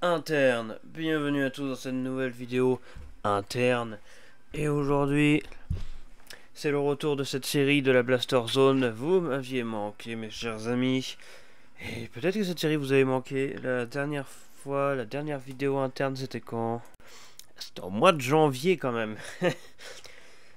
interne. Bienvenue à tous dans cette nouvelle vidéo interne. Et aujourd'hui, c'est le retour de cette série de la Blaster Zone. Vous m'aviez manqué, mes chers amis. Et peut-être que cette série vous avait manqué. La dernière fois, la dernière vidéo interne, c'était quand? C'était au mois de janvier quand même.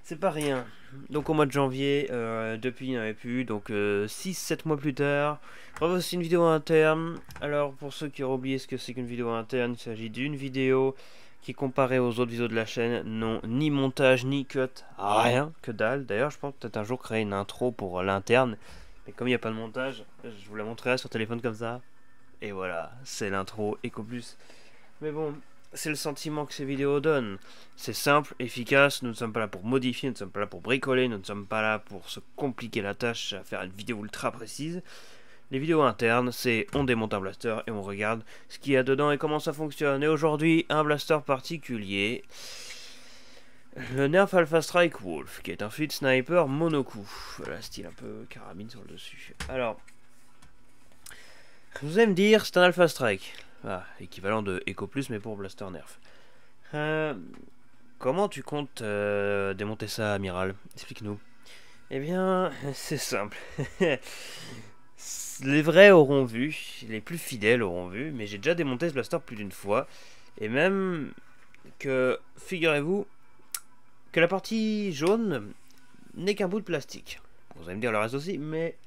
C'est pas rien. Donc au mois de janvier, depuis il n'y en avait plus. Donc 6-7 mois plus tard, voici une vidéo interne. Alors pour ceux qui auraient oublié ce que c'est qu'une vidéo interne, il s'agit d'une vidéo qui comparée aux autres vidéos de la chaîne n'ont ni montage ni cut, rien, que dalle. D'ailleurs je pense peut-être un jour créer une intro pour l'interne. Mais comme il n'y a pas de montage, je vous la montrerai sur téléphone comme ça. Et voilà, c'est l'intro EcoPlus. Mais bon, c'est le sentiment que ces vidéos donnent. C'est simple, efficace, nous ne sommes pas là pour modifier, nous ne sommes pas là pour bricoler, nous ne sommes pas là pour se compliquer la tâche à faire une vidéo ultra précise. Les vidéos internes, c'est on démonte un blaster et on regarde ce qu'il y a dedans et comment ça fonctionne. Et aujourd'hui, un blaster particulier, le Nerf Alpha Strike Wolf, qui est un fluide sniper monocoup. Voilà, style un peu carabine sur le dessus. Alors, vous allez me dire, c'est un Alpha Strike. Ah, équivalent de EcoPlus mais pour Blaster Nerf. Comment tu comptes démonter ça, Amiral? Explique-nous. Eh bien, c'est simple. Les vrais auront vu, les plus fidèles auront vu, mais j'ai déjà démonté ce blaster plus d'une fois. Et même que, figurez-vous, que la partie jaune n'est qu'un bout de plastique. Vous allez me dire le reste aussi, mais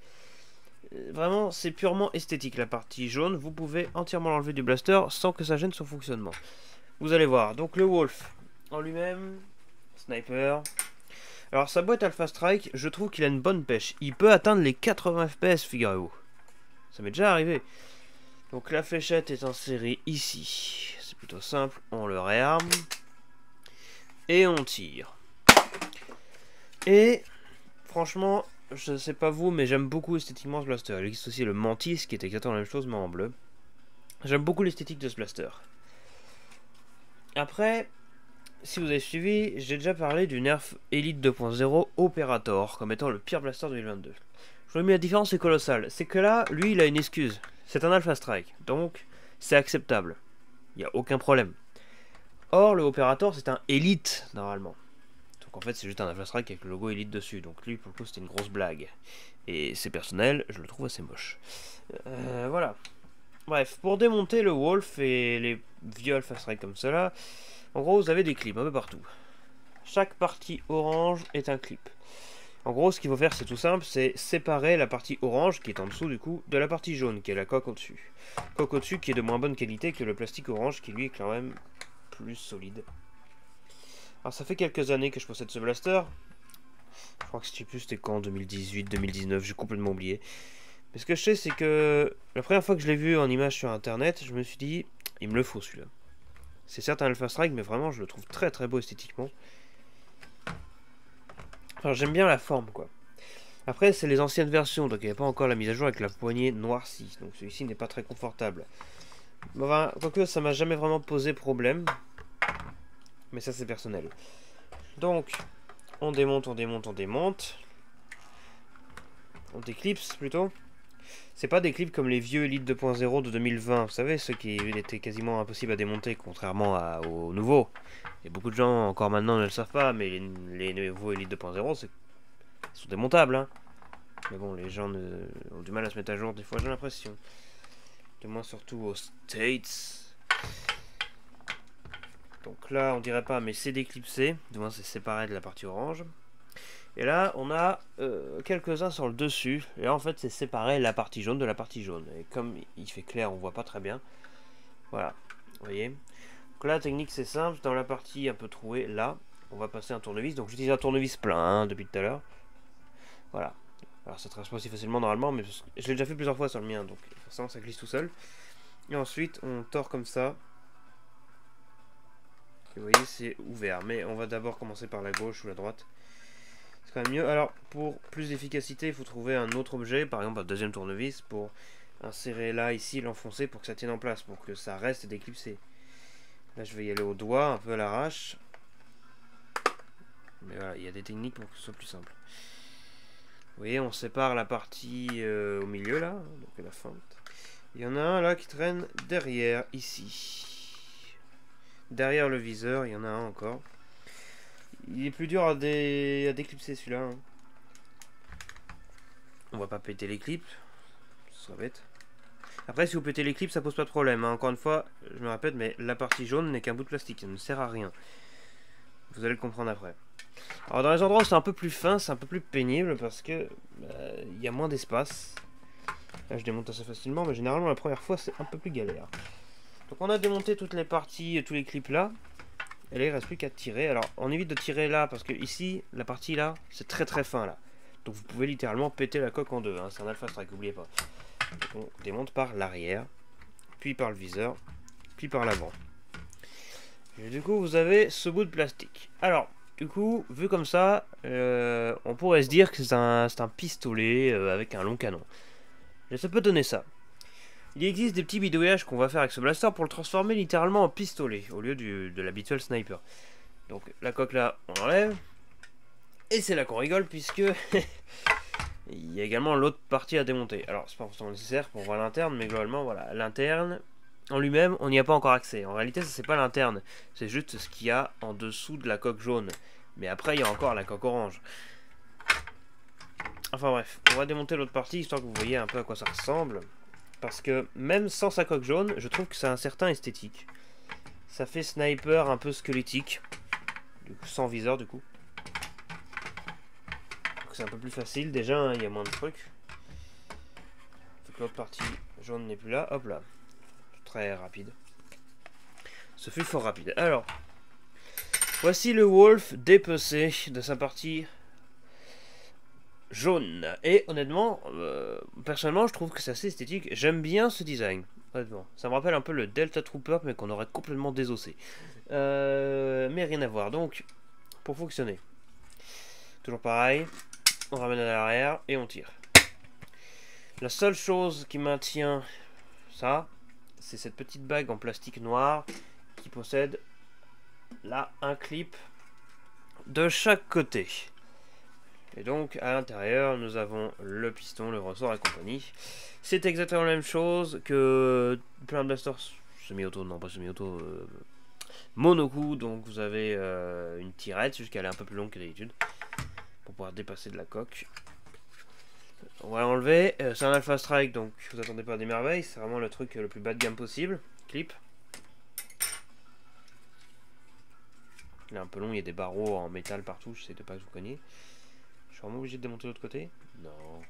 vraiment, c'est purement esthétique. La partie jaune, vous pouvez entièrement l'enlever du blaster sans que ça gêne son fonctionnement. Vous allez voir. Donc le Wolf en lui-même, sniper. Alors sa boîte Alpha Strike, je trouve qu'il a une bonne pêche. Il peut atteindre les 80 FPS, figurez-vous. Ça m'est déjà arrivé. Donc la fléchette est insérée ici. C'est plutôt simple. On le réarme. Et on tire. Et franchement, je sais pas vous, mais j'aime beaucoup esthétiquement ce blaster. Il existe aussi le Mantis, qui est exactement la même chose, mais en bleu. J'aime beaucoup l'esthétique de ce blaster. Après, si vous avez suivi, j'ai déjà parlé du Nerf Elite 2.0 Operator comme étant le pire blaster 2022. Je vous ai mis la différence est colossale. C'est que là, lui, il a une excuse. C'est un Alpha Strike, donc c'est acceptable. Il n'y a aucun problème. Or, le Operator, c'est un Elite, normalement. Donc en fait, c'est juste un Alpha Strike avec le logo Elite dessus. Donc lui, pour le coup, c'était une grosse blague. Et c'est personnel, je le trouve assez moche. Voilà. Bref, pour démonter le Wolf et les vieux Alpha Strike comme cela, en gros, vous avez des clips un peu partout. Chaque partie orange est un clip. En gros, ce qu'il faut faire, c'est tout simple, c'est séparer la partie orange, qui est en dessous du coup, de la partie jaune, qui est la coque au-dessus. Coque au-dessus qui est de moins bonne qualité que le plastique orange, qui lui est quand même plus solide. Alors ça fait quelques années que je possède ce blaster. Je crois que je sais plus c'était quand, 2018, 2019, j'ai complètement oublié. Mais ce que je sais, c'est que la première fois que je l'ai vu en image sur internet, je me suis dit, il me le faut celui-là. C'est certes un Alpha Strike, mais vraiment je le trouve très très beau esthétiquement. Enfin, j'aime bien la forme, quoi. Après, c'est les anciennes versions, donc il n'y avait pas encore la mise à jour avec la poignée noircie. Donc celui-ci n'est pas très confortable. Bon, enfin, quoique ça m'a jamais vraiment posé problème. Mais ça, c'est personnel. Donc, on démonte, on démonte, on démonte. On déclipse, plutôt. C'est pas des clips comme les vieux Elite 2.0 de 2020. Vous savez, ceux qui étaient quasiment impossibles à démonter, contrairement aux nouveaux. Et beaucoup de gens, encore maintenant, ne le savent pas, mais les nouveaux Elite 2.0, sont démontables, hein. Mais bon, les gens ont du mal à se mettre à jour, des fois, j'ai l'impression. De moins surtout aux States. Donc là, on dirait pas, mais c'est déclipsé. Du moins, c'est séparé de la partie orange. Et là, on a quelques-uns sur le dessus. Et là, en fait, c'est séparé la partie jaune de la partie jaune. Et comme il fait clair, on voit pas très bien. Voilà, vous voyez. Donc là, la technique, c'est simple. Dans la partie un peu trouée, là, on va passer un tournevis. Donc j'utilise un tournevis plein, hein, depuis tout à l'heure. Voilà. Alors ça trace pas aussi facilement normalement, mais je l'ai déjà fait plusieurs fois sur le mien, donc forcément ça glisse tout seul. Et ensuite, on tord comme ça. Et vous voyez, c'est ouvert. Mais on va d'abord commencer par la gauche ou la droite. C'est quand même mieux. Alors, pour plus d'efficacité, il faut trouver un autre objet, par exemple un deuxième tournevis, pour insérer là, ici, l'enfoncer pour que ça tienne en place, pour que ça reste déclipsé. Là, je vais y aller au doigt, un peu à l'arrache. Mais voilà, il y a des techniques pour que ce soit plus simple. Vous voyez, on sépare la partie au milieu, là, donc la fente. Il y en a un là qui traîne derrière, ici. Derrière le viseur, il y en a un encore. Il est plus dur à déclipser celui-là. Hein. On va pas péter les clips. Ce serait bête. Après, si vous pétez les clips, ça pose pas de problème. Hein. Encore une fois, je me répète, mais la partie jaune n'est qu'un bout de plastique. Ça ne sert à rien. Vous allez le comprendre après. Alors, dans les endroits où c'est un peu plus fin, c'est un peu plus pénible parce que il y a moins d'espace. Là, je démonte assez facilement, mais généralement, la première fois, c'est un peu plus galère. Donc, on a démonté toutes les parties, tous les clips là. Et là, il ne reste plus qu'à tirer. Alors, on évite de tirer là parce que ici, la partie là, c'est très très fin là. Donc, vous pouvez littéralement péter la coque en deux. Hein. C'est un Alpha Strike, n'oubliez pas. Donc, on démonte par l'arrière, puis par le viseur, puis par l'avant. Et du coup, vous avez ce bout de plastique. Alors, du coup, vu comme ça, on pourrait se dire que c'est un pistolet avec un long canon. Et ça peut donner ça. Il existe des petits bidouillages qu'on va faire avec ce blaster pour le transformer littéralement en pistolet, au lieu de l'habituel sniper. Donc, la coque là, on l'enlève. Et c'est là qu'on rigole, puisque il y a également l'autre partie à démonter. Alors, c'est pas forcément nécessaire pour voir l'interne, mais globalement, voilà, l'interne... En lui-même, on n'y a pas encore accès. En réalité, ça c'est pas l'interne. C'est juste ce qu'il y a en dessous de la coque jaune. Mais après, il y a encore la coque orange. Enfin bref, on va démonter l'autre partie, histoire que vous voyez un peu à quoi ça ressemble. Parce que même sans sa coque jaune, je trouve que ça a un certain esthétique. Ça fait sniper un peu squelettique. Du coup, sans viseur du coup. C'est un peu plus facile. Déjà, hein, il y a moins de trucs. Vu que l'autre partie jaune n'est plus là. Hop là. Très rapide. Ce fut fort rapide. Alors, voici le Wolf dépecé de sa partie jaune. Et honnêtement, personnellement, je trouve que c'est assez esthétique. J'aime bien ce design. Honnêtement, ça me rappelle un peu le Delta Trooper, mais qu'on aurait complètement désossé. Mais rien à voir. Donc, pour fonctionner, toujours pareil. On ramène à l'arrière et on tire. La seule chose qui maintient ça, c'est cette petite bague en plastique noir qui possède là un clip de chaque côté. Et donc à l'intérieur nous avons le piston, le ressort et compagnie. C'est exactement la même chose que plein de blasters semi-auto, non pas semi-auto, monocoup. Donc vous avez une tirette, jusqu'à elle est un peu plus longue que d'habitude pour pouvoir dépasser de la coque. On va l'enlever. C'est un Alpha Strike, donc vous attendez pas des merveilles. C'est vraiment le truc le plus bas de gamme possible. Clip. Il est un peu long, il y a des barreaux en métal partout. Je sais pas que vous connaissez. Je suis vraiment obligé de démonter de l'autre côté. Non.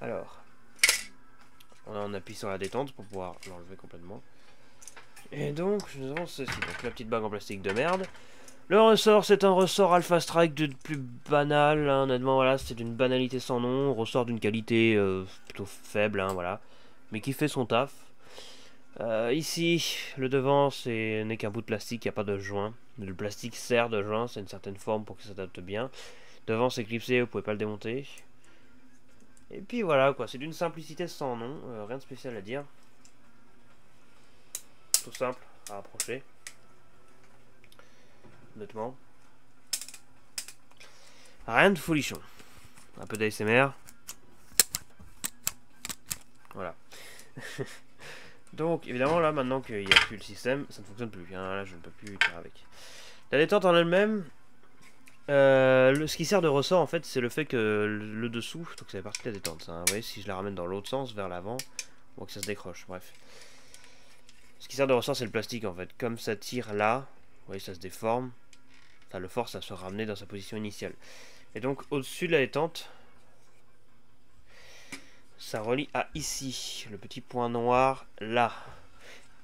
Alors. On appuie sur la détente pour pouvoir l'enlever complètement. Et donc, nous avons ceci. Donc la petite bague en plastique de merde. Le ressort, c'est un ressort Alpha Strike de plus banal, hein, honnêtement, voilà, c'est d'une banalité sans nom, ressort d'une qualité plutôt faible, hein, voilà, mais qui fait son taf. Ici, le devant, n'est qu'un bout de plastique, il n'y a pas de joint. Le plastique sert de joint, c'est une certaine forme pour que ça s'adapte bien. Devant, c'est clipsé, vous pouvez pas le démonter. Et puis voilà, quoi, c'est d'une simplicité sans nom, rien de spécial à dire. Tout simple à approcher. Honnêtement. Rien de folichon. Un peu d'ASMR. Voilà. Donc, évidemment, là, maintenant qu'il n'y a plus le système, ça ne fonctionne plus. Hein, là, je ne peux plus tirer avec. La détente en elle-même, ce qui sert de ressort, en fait, c'est le fait que le dessous, donc ça fait partie de la détente. Hein, vous voyez, si je la ramène dans l'autre sens, vers l'avant, on voit que ça se décroche. Bref. Ce qui sert de ressort, c'est le plastique, en fait. Comme ça tire là, vous voyez, ça se déforme. Ça le force à se ramener dans sa position initiale. Et donc au-dessus de la détente, ça relie à ici, le petit point noir là,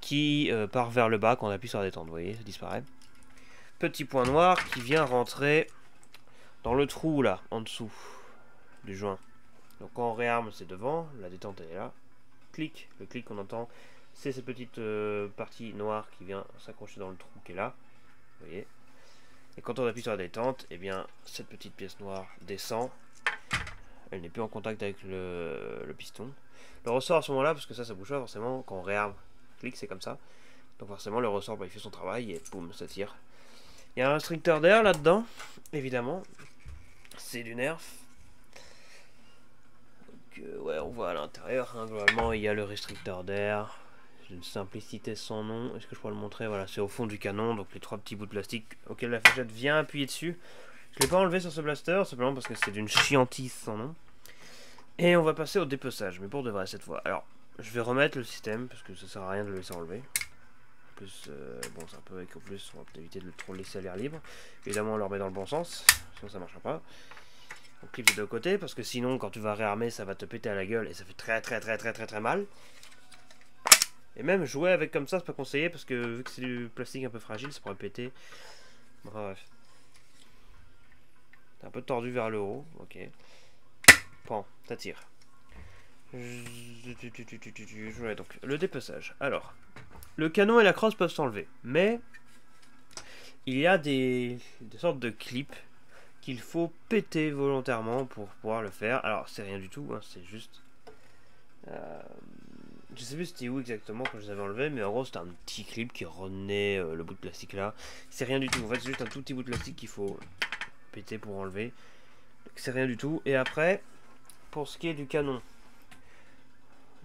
qui part vers le bas quand on appuie sur la détente. Vous voyez, ça disparaît. Petit point noir qui vient rentrer dans le trou là, en dessous du joint. Donc quand on réarme, c'est devant, la détente elle est là. Clic, le clic qu'on entend, c'est cette petite partie noire qui vient s'accrocher dans le trou qui est là. Vous voyez. Et quand on appuie sur la détente, eh bien, cette petite pièce noire descend. Elle n'est plus en contact avec le piston. Le ressort à ce moment-là, parce que ça bouge pas forcément, quand on réarme, clic, c'est comme ça. Donc forcément, le ressort, bah, il fait son travail et boum, ça tire. Il y a un restricteur d'air là-dedans, évidemment. C'est du nerf. Donc, ouais, on voit à l'intérieur, hein, globalement, il y a le restricteur d'air. d'une simplicité sans nom. Est-ce que je pourrais le montrer? Voilà, c'est au fond du canon, donc les 3 petits bouts de plastique auxquels la fléchette vient appuyer dessus. Je ne l'ai pas enlevé sur ce blaster, simplement parce que c'est d'une chiantise sans nom. Et on va passer au dépeçage, mais pour de vrai cette fois. Alors, je vais remettre le système, parce que ça sert à rien de le laisser enlever. En plus, bon, c'est un peu avec au plus, on va éviter de trop le laisser à l'air libre. Évidemment, on le remet dans le bon sens, sinon ça ne marchera pas. On clip des deux côtés, parce que sinon, quand tu vas réarmer, ça va te péter à la gueule, et ça fait très mal. Et même jouer avec comme ça, c'est pas conseillé, parce que vu que c'est du plastique un peu fragile, ça pourrait péter. Bref. C'est un peu tordu vers le haut, ok. Prends, ça tire. Ouais, donc, le dépeçage. Alors, le canon et la crosse peuvent s'enlever, mais il y a des sortes de clips qu'il faut péter volontairement pour pouvoir le faire. Alors, c'est rien du tout, hein, c'est juste... je sais plus c'était où exactement quand je les avais enlevés, mais en gros, c'était un petit clip qui retenait le bout de plastique là. C'est rien du tout, en fait, c'est juste un tout petit bout de plastique qu'il faut péter pour enlever. C'est rien du tout. Et après, pour ce qui est du canon,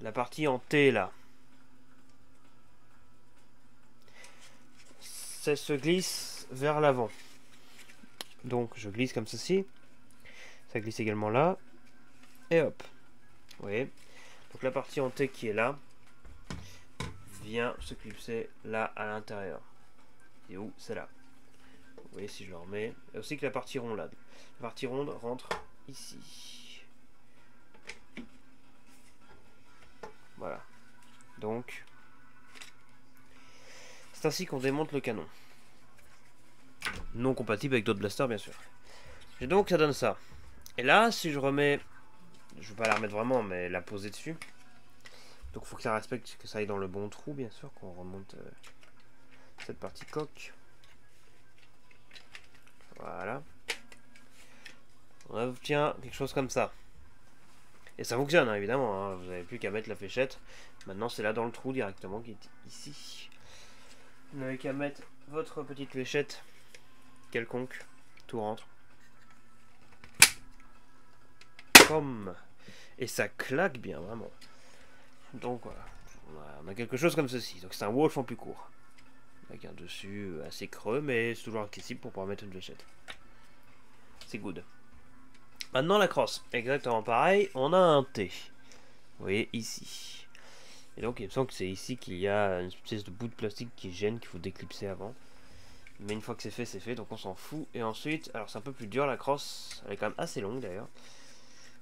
la partie en T là, ça se glisse vers l'avant. Donc je glisse comme ceci. Ça glisse également là. Et hop. Vous voyez. Donc la partie en T qui est là vient se clipser là à l'intérieur. Et où? C'est là. Vous voyez si je le remets. Et aussi que la partie ronde là. La partie ronde rentre ici. Voilà. Donc c'est ainsi qu'on démonte le canon. Non compatible avec d'autres blasters bien sûr. Et donc ça donne ça. Et là si je remets, je vais pas la remettre vraiment mais la poser dessus. Donc il faut que ça respecte, que ça aille dans le bon trou bien sûr, qu'on remonte cette partie coque. Voilà. On obtient quelque chose comme ça. Et ça fonctionne hein, évidemment, hein. Vous n'avez plus qu'à mettre la fléchette. Maintenant c'est là dans le trou directement qui est ici. Vous n'avez qu'à mettre votre petite fléchette quelconque, tout rentre. Comme. Et ça claque bien vraiment. Donc voilà, on a quelque chose comme ceci. Donc c'est un wolf en plus court. Avec un dessus assez creux, mais c'est toujours accessible pour pouvoir mettre une fléchette. C'est good. Maintenant la crosse, exactement pareil, on a un T. Vous voyez ici. Et donc il me semble que c'est ici qu'il y a une espèce de bout de plastique qui gêne, qu'il faut déclipser avant. Mais une fois que c'est fait, donc on s'en fout. Et ensuite, alors c'est un peu plus dur la crosse, elle est quand même assez longue d'ailleurs.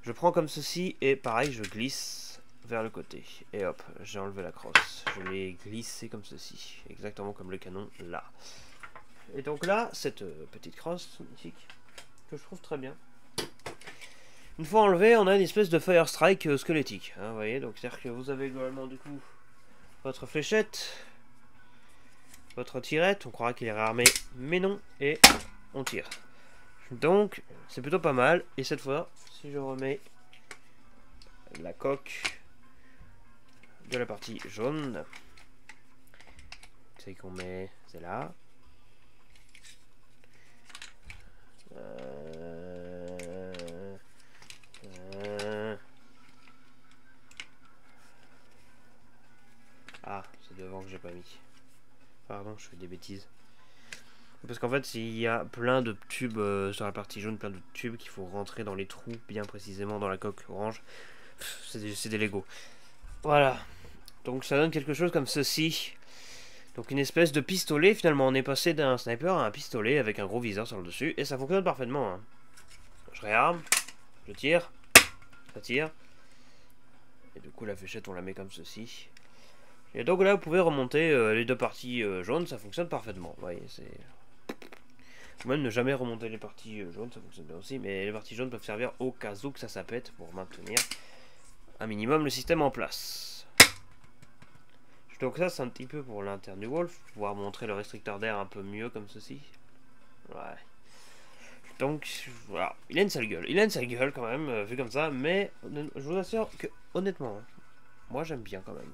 Je prends comme ceci et pareil je glisse vers le côté. Et hop, j'ai enlevé la crosse. Je l'ai glissé comme ceci, exactement comme le canon là. Et donc là, cette petite crosse magnifique, que je trouve très bien. Une fois enlevée, on a une espèce de Fire Strike squelettique. Hein, vous voyez, donc c'est-à-dire que vous avez globalement du coup votre fléchette, votre tirette, on croira qu'il est réarmé, mais non, et on tire. Donc, c'est plutôt pas mal. Et cette fois, si je remets la coque de la partie jaune, c'est qu'on met, c'est là. Ah, c'est devant que j'ai pas mis. Pardon, je fais des bêtises. Parce qu'en fait, il y a plein de tubes sur la partie jaune, plein de tubes qu'il faut rentrer dans les trous, bien précisément dans la coque orange. C'est des Lego. Voilà. Donc ça donne quelque chose comme ceci. Donc une espèce de pistolet, finalement. On est passé d'un sniper à un pistolet avec un gros viseur sur le dessus. Et ça fonctionne parfaitement. Hein. Je réarme, je tire, ça tire. Et du coup, la fléchette, on la met comme ceci. Et donc là, vous pouvez remonter les deux parties jaunes, ça fonctionne parfaitement. Vous voyez, c'est... Ou même ne jamais remonter les parties jaunes, ça fonctionne bien aussi. Mais les parties jaunes peuvent servir au cas où que ça pète pour maintenir un minimum le système en place. Donc ça, c'est un petit peu pour l'interne du Wolf. Pouvoir montrer le restricteur d'air un peu mieux comme ceci. Ouais. Donc, voilà. Il a une sale gueule. Il a une sale gueule quand même, vu comme ça. Mais je vous assure que, honnêtement, moi j'aime bien quand même.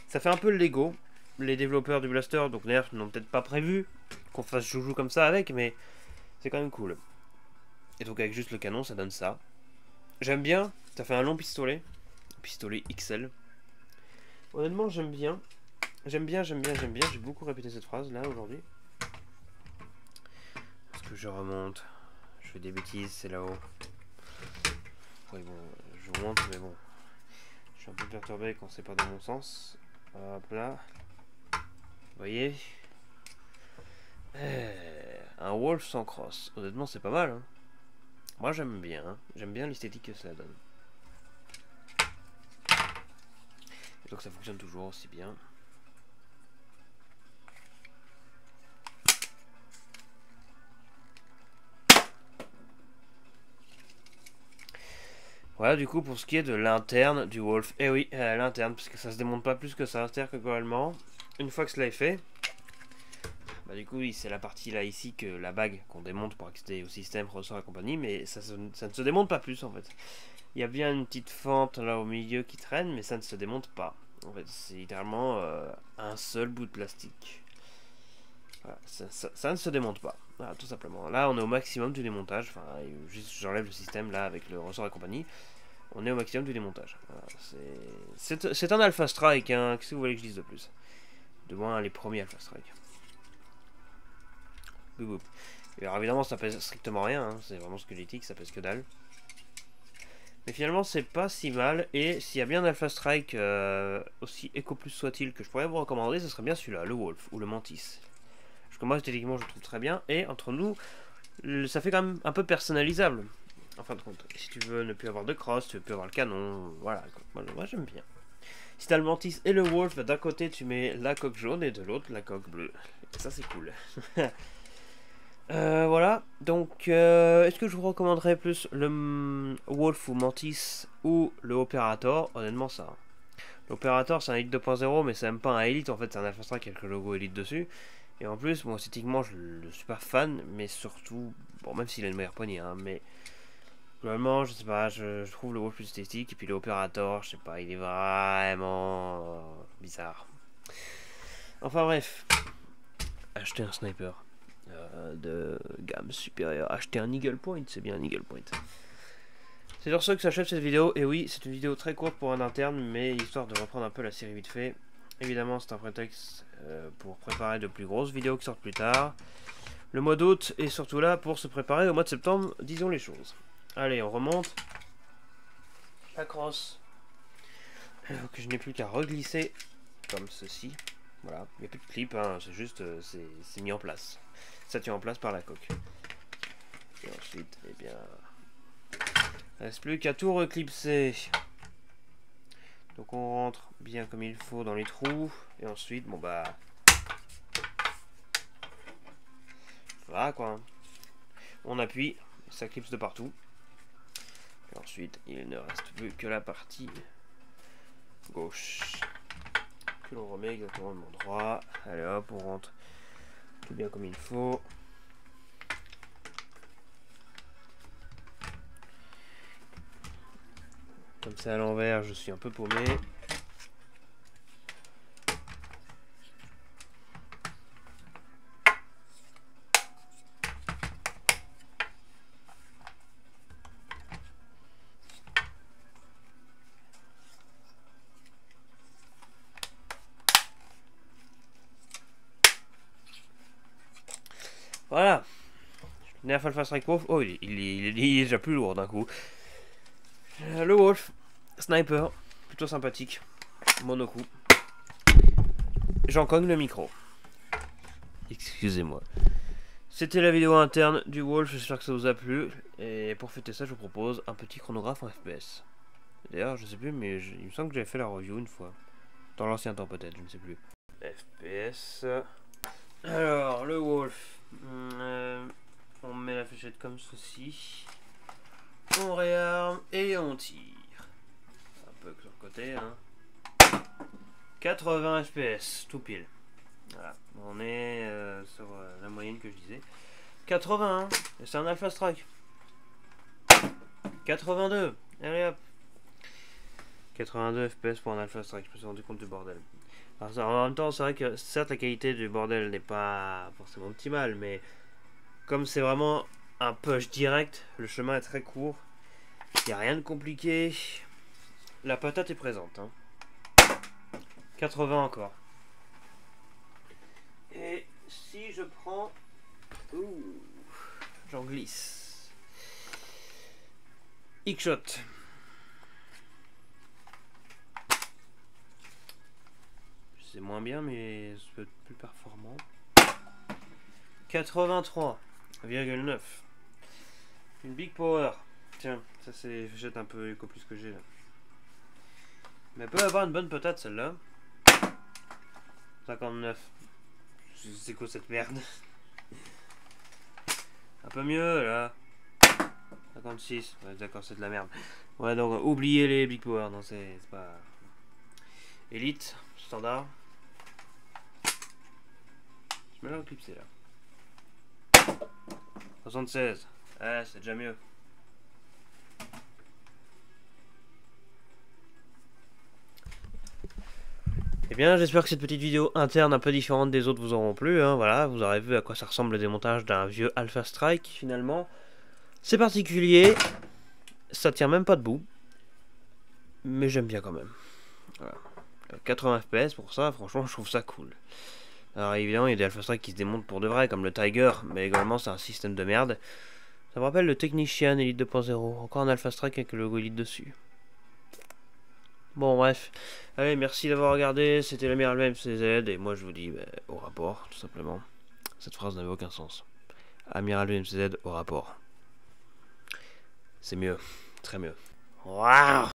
Ça fait un peu le Lego. Les développeurs du Blaster, donc Nerf, n'ont peut-être pas prévu qu'on fasse joujou comme ça avec, mais c'est quand même cool. Et donc avec juste le canon, ça donne ça. J'aime bien, ça fait un long pistolet. Pistolet XL. Honnêtement, j'aime bien. J'aime bien, j'aime bien, j'aime bien. J'ai beaucoup répété cette phrase là aujourd'hui. Parce que je remonte. Je fais des bêtises, c'est là-haut. Oui, bon, je monte, mais bon. Je suis un peu perturbé quand c'est pas dans mon sens. Hop là. Vous voyez, un Wolf sans cross. Honnêtement, c'est pas mal. Hein. Moi, j'aime bien. Hein. J'aime bien l'esthétique que cela donne. Et donc, ça fonctionne toujours aussi bien. Voilà, du coup, pour ce qui est de l'interne du Wolf. Eh oui, l'interne, parce que ça se démonte pas plus que ça. C'est-à-dire que globalement, une fois que cela est fait, bah du coup, oui, c'est la partie là ici que la bague qu'on démonte pour accéder au système, ressort et compagnie, mais ça ne se démonte pas plus en fait. Il y a bien une petite fente là au milieu qui traîne, mais ça ne se démonte pas. En fait, c'est littéralement un seul bout de plastique. Voilà, ça ne se démonte pas. Voilà, tout simplement. Là, on est au maximum du démontage. Enfin, juste j'enlève le système là avec le ressort et compagnie. On est au maximum du démontage. Voilà, c'est un Alpha Strike. Hein. Qu'est-ce que vous voulez que je dise de plus? De moins les premiers Alpha Strike. Boum, boum. Et alors évidemment, ça pèse strictement rien. Hein. C'est vraiment squelettique, ça pèse que dalle. Mais finalement, c'est pas si mal. Et s'il y a bien un Alpha Strike, aussi éco plus soit-il, que je pourrais vous recommander, ce serait bien celui-là, le Wolf ou le Mantis. Parce que moi, esthétiquement, je le trouve très bien. Et entre nous, ça fait quand même un peu personnalisable. En fin de compte, si tu veux ne plus avoir de cross, tu veux plus avoir le canon, voilà. Moi j'aime bien. Si t'as le Mantis et le Wolf, d'un côté tu mets la coque jaune et de l'autre la coque bleue. Et ça c'est cool. Voilà, donc est-ce que je vous recommanderais plus le Wolf ou Mantis ou le Operator? Honnêtement ça. L'Operator c'est un Elite 2.0 mais c'est même pas un Elite en fait, c'est un Alpha Strike avec le logo Elite dessus. Et en plus, bon esthétiquement je ne suis pas fan, mais surtout, bon même s'il a une meilleure poignée, hein, mais globalement je sais pas, je trouve le Wolf plus esthétique et puis le Operator, je sais pas, il est vraiment bizarre. Enfin bref, acheter un sniper. De gamme supérieure. Acheter un Eagle Point, c'est bien un Eagle Point. C'est sur ce que s'achève cette vidéo. Et oui, c'est une vidéo très courte pour un interne, mais histoire de reprendre un peu la série vite fait. Évidemment, c'est un prétexte pour préparer de plus grosses vidéos qui sortent plus tard. Le mois d'août est surtout là pour se préparer au mois de septembre, disons les choses. Allez, on remonte. La crosse. Donc je n'ai plus qu'à reglisser comme ceci. Voilà, il n'y a plus de clip, hein, c'est juste, c'est mis en place. Ça tient en place par la coque. Et ensuite, eh bien, il ne reste plus qu'à tout reclipser. Donc on rentre bien comme il faut dans les trous. Et ensuite, bon bah, voilà quoi. On appuie, ça clipse de partout. Et ensuite, il ne reste plus que la partie gauche. Que l'on remet exactement au même endroit. Allez hop, on rentre tout bien comme il faut. Comme c'est à l'envers, je suis un peu paumé. Voilà. Nerf Alpha Strike Wolf. Oh, il est déjà plus lourd d'un coup. Le Wolf. Sniper. Plutôt sympathique. Monocoup. J'en cogne le micro. Excusez-moi. C'était la vidéo interne du Wolf. J'espère que ça vous a plu. Et pour fêter ça, je vous propose un petit chronographe en FPS. D'ailleurs, je sais plus, mais il me semble que j'avais fait la review une fois. Dans l'ancien temps peut-être, je ne sais plus. FPS. Alors, le Wolf. On met la fléchette comme ceci. On réarme et on tire. Un peu sur le côté. Hein. 80 FPS, tout pile. Voilà, on est sur la moyenne que je disais. 81, et c'est un Alpha Strike. 82, allez hop. 82 FPS pour un Alpha Strike, je me suis rendu compte du bordel. Alors, en même temps, c'est vrai que certes la qualité du bordel n'est pas forcément optimale, mais comme c'est vraiment un push direct, le chemin est très court, il n'y a rien de compliqué, la patate est présente. Hein. 80 encore. Et si je prends... Ouh, j'en glisse. X-Shot. C'est moins bien, mais ça peut être plus performant. 83,9. Une Big Power. Tiens, ça c'est... Jette un peu éco plus que j'ai là. Mais elle peut avoir une bonne patate celle-là. 59. C'est quoi cette merde? Un peu mieux là. 56. Ouais, d'accord, c'est de la merde. Ouais, donc oubliez les Big Power. Non, c'est pas. Elite, standard. Je me l'ai clipsé là. 76. Ah, c'est déjà mieux. Eh bien, j'espère que cette petite vidéo interne un peu différente des autres vous auront plu. Hein, voilà, vous aurez vu à quoi ça ressemble le démontage d'un vieux Alpha Strike finalement. C'est particulier, ça tient même pas debout, mais j'aime bien quand même. Voilà. 80 FPS pour ça, franchement, je trouve ça cool. Alors évidemment, il y a des Alpha Strike qui se démontent pour de vrai, comme le Tiger, mais également c'est un système de merde. Ça me rappelle le Technician Elite 2.0, encore un Alpha Strike avec le logo Elite dessus. Bon bref, allez, merci d'avoir regardé, c'était l'amiral VMCZ, et moi je vous dis au rapport, tout simplement. Cette phrase n'avait aucun sens. Amiral VMCZ au rapport. C'est mieux, très mieux. Waouh!